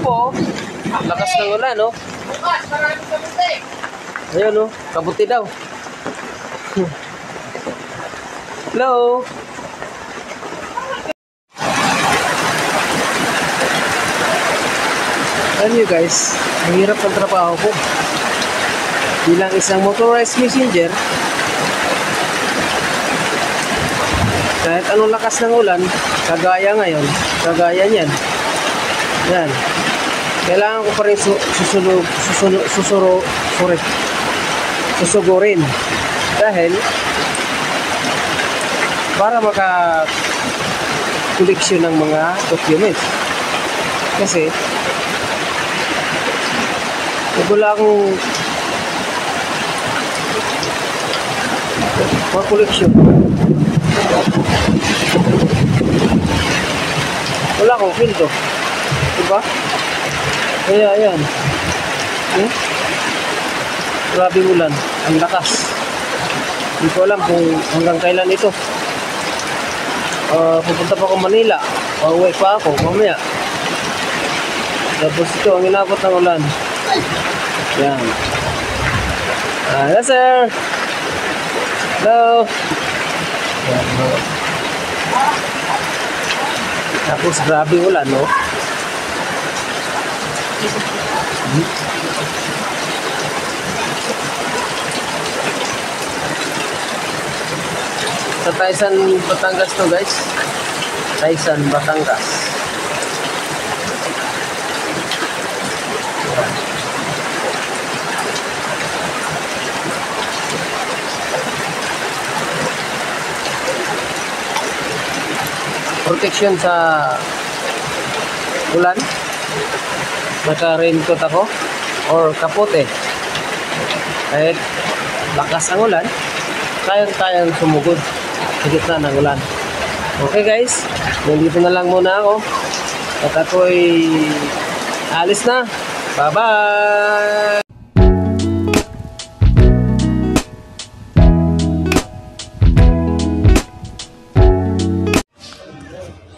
po. Lakas ng ulan, no? Bukas, maraming kabuti. Ayun, no? Kabuti daw. Hello? Alam nyo guys, ang hirap ng trabaho ko. Bilang isang motorized messenger, kahit anong lakas ng ulan, kagaya ngayon, kagaya niyan, yan, kailangan ko pa rin susugurin dahil para maka-koleksyon ng mga documents. Kasi wala akong ma-koleksyon, wala akong filto, diba? Kaya yan, grabe ulan, ang lakas. Hindi ko alam kung hanggang kailan ito. Pupunta pa ako Manila, pauwi pa ako mamaya. Tapos ito ang inabot ng ulan. Yan. Hello sir. Hello. Yan, no? Tapos grabe ulan, no? Sa Taysan, Batangas to guys. Taysan, Batangas. Protection sa ulan. Naka-raincoat ako or kapote. Kahit lakas ang ulan, kayang-kayang sumugod sa gitna ng ulan. Okay guys, nandito na lang muna ako at ako'y alis na. Bye-bye!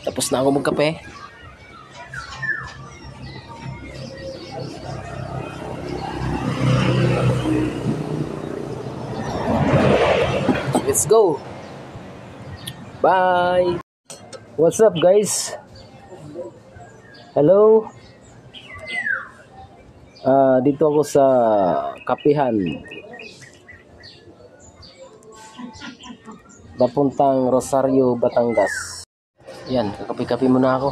Tapos na ako magkape. Let's go. Bye. What's up guys? Hello. Dito ako sa kapihan. Papuntang Rosario, Batangas. Yan, kakapi-kapi muna ako.